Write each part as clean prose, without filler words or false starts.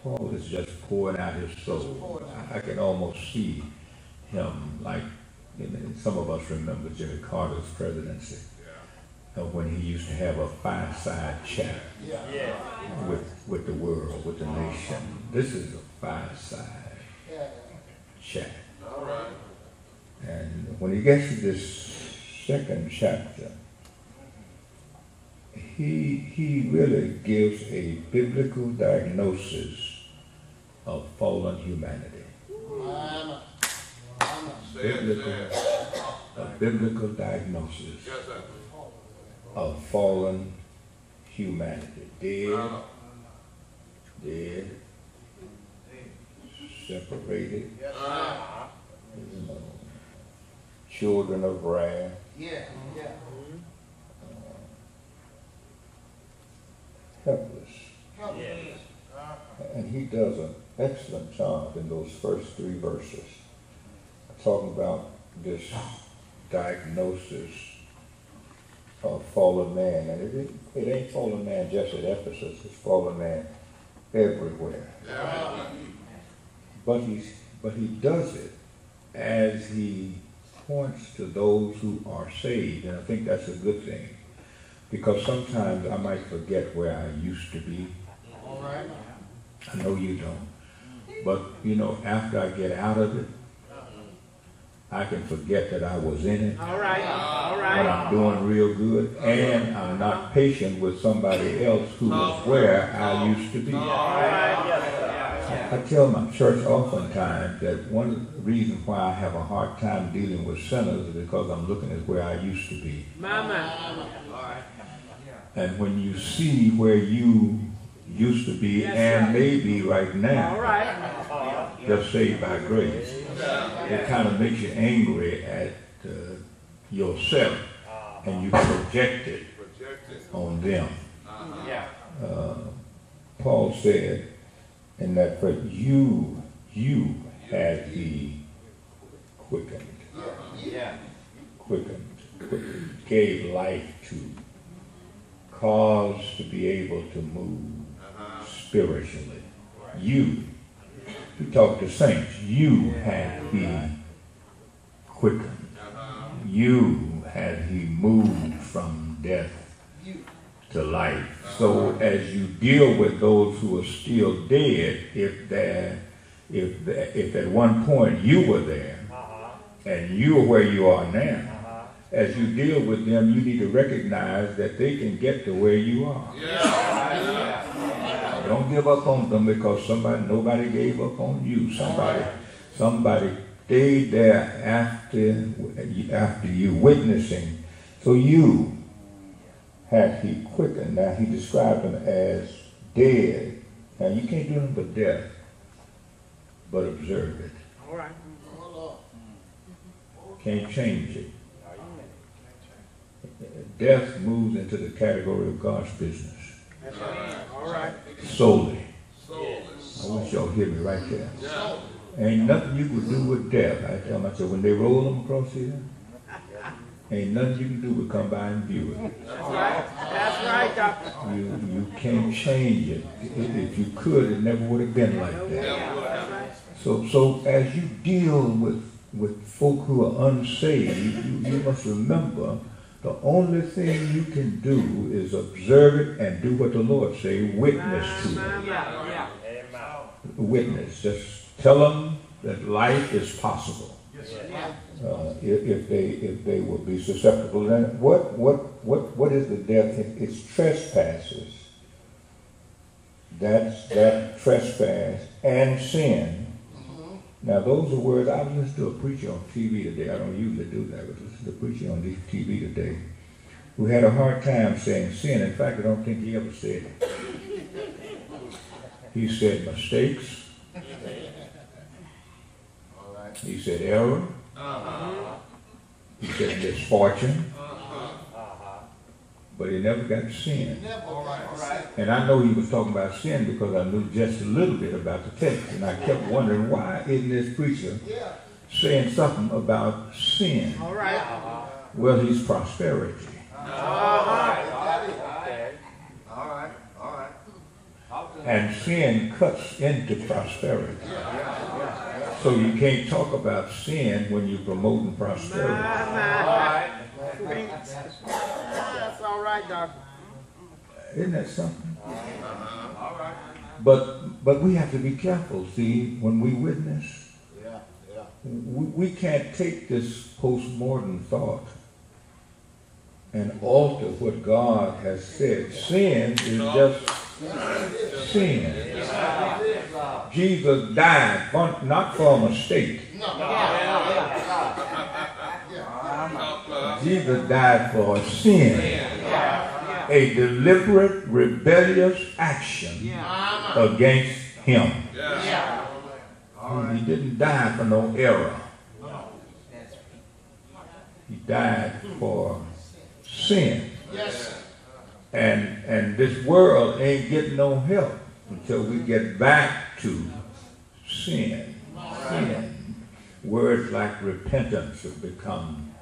Paul is just pouring out his soul. I can almost see him like, some of us remember Jimmy Carter's presidency, when he used to have a fireside chat with the world, with the nation. This is a fireside chat. And when he gets to this second chapter, he really gives a biblical diagnosis of fallen humanity. A biblical diagnosis of fallen humanity. Dead, separated, children of wrath. Helpless. And he does an excellent job in those first 3 verses, talking about this diagnosis of fallen man. And it ain't fallen man just at Ephesus, it's fallen man everywhere. But he does it as he points to those who are saved, and I think that's a good thing. Because sometimes I might forget where I used to be. I know you don't. But, after I get out of it, I can forget that I was in it. All right. But I'm doing real good. And I'm not patient with somebody else who was where I used to be. I tell my church oftentimes that one of the reasons why I have a hard time dealing with sinners is because I'm looking at where I used to be. And when you see where you used to be and may be right now, just saved by grace, it kind of makes you angry at yourself, and you project it on them. Paul said in that verse, you had he quickened, gave life to, caused to be able to move spiritually. You talk to saints, you had he quickened. You had he moved from death to life. So as you deal with those who are still dead, if at one point you were there and you are where you are now, as you deal with them, you need to recognize that they can get to where you are. Don't give up on them because nobody gave up on you. Somebody stayed there after you witnessing. So you had he quickened. Now he described them as dead. Now you can't do nothing but death, but observe it. All right. Can't change it. Death moves into the category of God's business. All right. Solely. I want y'all to hear me right there. Ain't nothing you can do with death. I tell myself, when they roll them across here, ain't nothing you can do but come by and view it. That's right, Doctor. You can't change it. If you could, it never would have been like that. So as you deal with folk who are unsaved, you must remember the only thing you can do is observe it and do what the Lord say, witness to it. Witness. Just tell them that life is possible. If they will be susceptible. And what is the death? It's trespasses. That trespass and sin. Now those are words. I was listening to a preacher on TV today. I don't usually do that, but listen to a preacher on TV today who had a hard time saying sin. In fact, I don't think he ever said it. He said mistakes. He said error. He said misfortune. But he never got sin. And I know he was talking about sin because I knew just a little bit about the text. And I kept wondering, why isn't this preacher saying something about sin? Well, he's prosperity. And sin cuts into prosperity. So you can't talk about sin when you're promoting prosperity. That's all right, Doctor. Isn't that something? But we have to be careful, see, when we witness. We can't take this postmortem thought and alter what God has said. Sin is just sin. Jesus died not for a mistake. Jesus died for a sin. A deliberate, rebellious action against him. He didn't die for no error. He died for sin. And this world ain't getting no help until we get back to sin. Words like repentance have become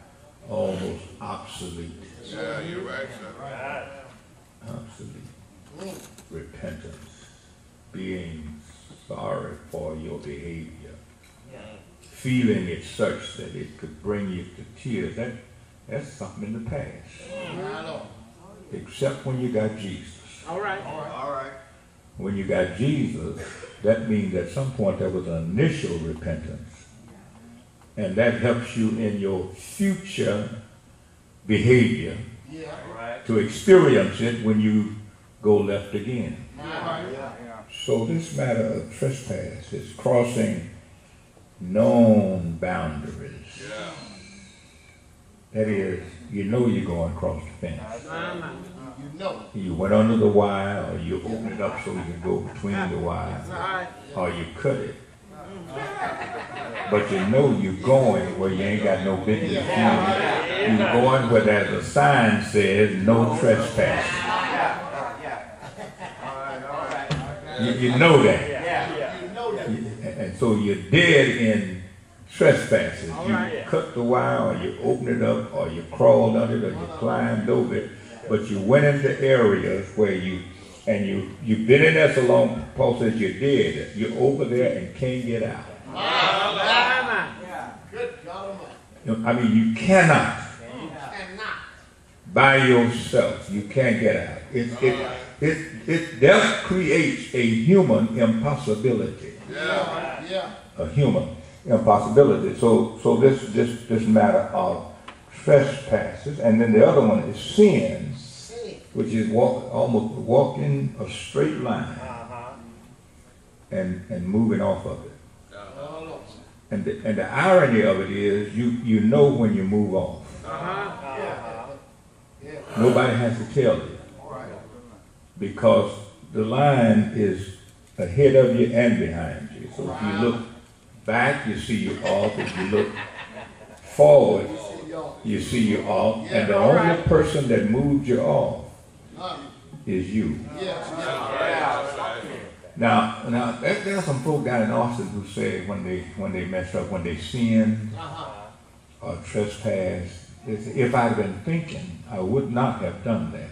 almost obsolete. Yeah, you're right, sir. Obsolete. Repentance. Being sorry for your behavior. Feeling it such that it could bring you to tears. That's something in the past. Except when you got Jesus. All right. When you got Jesus, that means at some point there was an initial repentance. And that helps you in your future behavior to experience it when you go left again. So this matter of trespass is crossing known boundaries. That is, you know you're going across the fence. You went under the wire, or you open it up so you can go between the wire, or you cut it. But you know you're going where you ain't got no business. You're going where there's a sign says no trespassing. You know that. And so you're dead in trespasses. You cut the wire, or you open it up, or you crawled under it, or you climbed over it. But you went into areas where you've been in there so long, Paul says you're dead. You're over there and can't get out. I mean, you cannot. By yourself. You can't get out. That creates a human impossibility. A human impossibility. So this matter of trespasses, and then the other one is sin, which is almost walking a straight line and moving off of it. And the irony of it is you know when you move off. Nobody has to tell you. Because the line is ahead of you and behind you. So if you look back, you see you off. If you look forward, you see you off. And the only person that moved you off is you. Now there are some folk down in Austin who say when they mess up, when they sin or trespass, they say, if I'd been thinking, I would not have done that.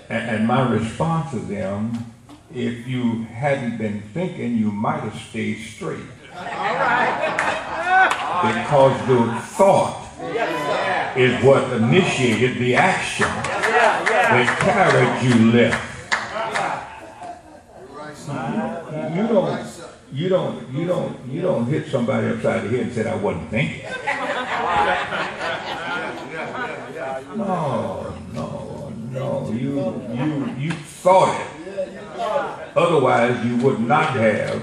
And my response to them, if you hadn't been thinking, you might have stayed straight. Because the thought is what initiated the action that carried you left. You don't hit somebody upside the head and say, I wasn't thinking. No. You thought it. Otherwise, you would not have.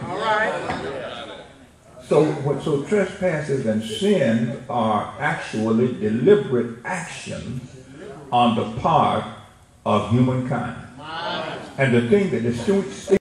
So trespasses and sins are actually deliberate actions on the part of humankind. And the thing that distinguishes